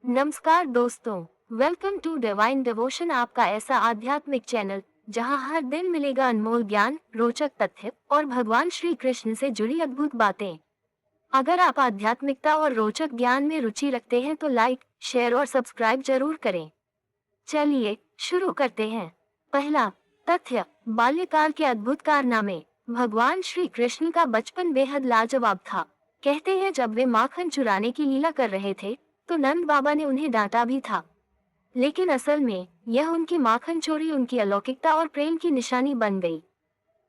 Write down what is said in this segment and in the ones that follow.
नमस्कार दोस्तों, welcome to divine devotion, आपका ऐसा आध्यात्मिक चैनल जहां हर दिन मिलेगा अनमोल ज्ञान, रोचक तथ्य और भगवान श्री कृष्ण से जुड़ी अद्भुत बातें। अगर आप आध्यात्मिकता और रोचक ज्ञान में रुचि रखते हैं तो लाइक, शेयर और सब्सक्राइब जरूर करें। चलिए शुरू करते हैं। पहला तथ्य, बाल्यकाल के अद्भुत कारनामे। भगवान श्री कृष्ण का बचपन बेहद लाजवाब था। कहते हैं जब वे माखन चुराने की लीला कर रहे थे तो नंद बाबा ने उन्हें डांटा भी था, लेकिन असल में यह उनकी माखन चोरी उनकी अलौकिकता और प्रेम की निशानी बन गई।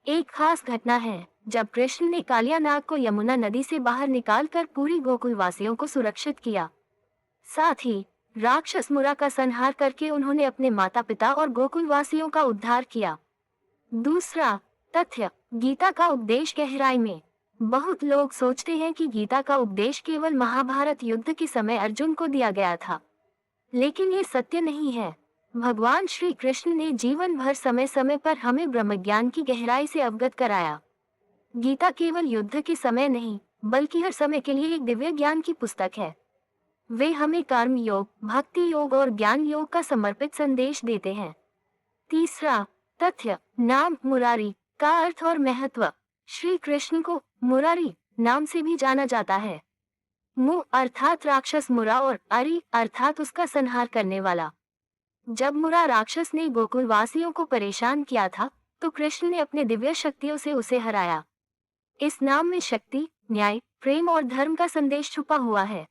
एक खास घटना है जब कृष्ण ने कालिया नाग को यमुना नदी से बाहर निकालकर पूरी गोकुल वासियों को सुरक्षित किया। साथ ही राक्षस मुरा का संहार करके उन्होंने अपने माता पिता और गोकुल वासियों का उद्धार किया। दूसरा तथ्य, गीता का उपदेश गहराई में। बहुत लोग सोचते हैं कि गीता का उपदेश केवल महाभारत युद्ध के समय अर्जुन को दिया गया था, लेकिन ये सत्य नहीं है। भगवान श्री कृष्ण ने जीवन भर समय समय पर हमें ब्रह्मज्ञान की गहराई से अवगत कराया। गीता केवल युद्ध के समय नहीं, बल्कि हर समय के लिए एक दिव्य ज्ञान की पुस्तक है। वे हमें कर्म योग, भक्ति योग और ज्ञान योग का समर्पित संदेश देते हैं। तीसरा तथ्य, नाम मुरारी का अर्थ और महत्व। श्री कृष्ण को मुरारी नाम से भी जाना जाता है। मु अर्थात राक्षस मुरा और अरि अर्थात उसका संहार करने वाला। जब मुरा राक्षस ने गोकुल वासियों को परेशान किया था तो कृष्ण ने अपने दिव्य शक्तियों से उसे हराया। इस नाम में शक्ति, न्याय, प्रेम और धर्म का संदेश छुपा हुआ है।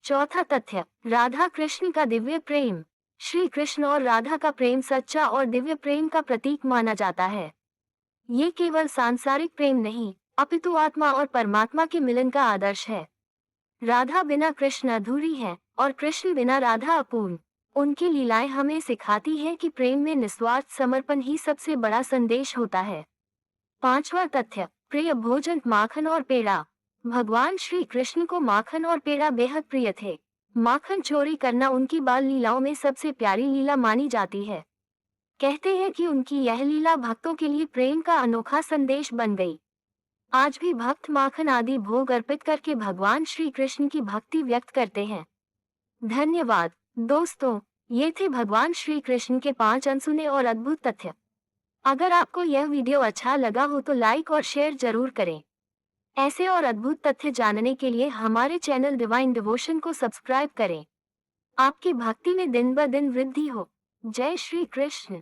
चौथा तथ्य, राधा कृष्ण का दिव्य प्रेम। श्री कृष्ण और राधा का प्रेम सच्चा और दिव्य प्रेम का प्रतीक माना जाता है। ये केवल सांसारिक प्रेम नहीं, अपितु आत्मा और परमात्मा के मिलन का आदर्श है। राधा बिना कृष्ण अधूरी है और कृष्ण बिना राधा अपूर्ण। उनकी लीलाएं हमें सिखाती हैं कि प्रेम में निस्वार्थ समर्पण ही सबसे बड़ा संदेश होता है। पांचवा तथ्य, प्रिय भोजन माखन और पेड़ा। भगवान श्री कृष्ण को माखन और पेड़ा बेहद प्रिय थे। माखन चोरी करना उनकी बाल लीलाओं में सबसे प्यारी लीला मानी जाती है। कहते हैं कि उनकी यह लीला भक्तों के लिए प्रेम का अनोखा संदेश बन गई। आज भी भक्त माखन आदि भोग अर्पित करके भगवान श्री कृष्ण की भक्ति व्यक्त करते हैं। धन्यवाद दोस्तों, ये थे भगवान श्री कृष्ण के 5 अनसुने और अद्भुत तथ्य। अगर आपको यह वीडियो अच्छा लगा हो तो लाइक और शेयर जरूर करें। ऐसे और अद्भुत तथ्य जानने के लिए हमारे चैनल डिवाइन डिवोशन को सब्सक्राइब करें। आपकी भक्ति में दिन ब दिन वृद्धि हो। जय श्री कृष्ण।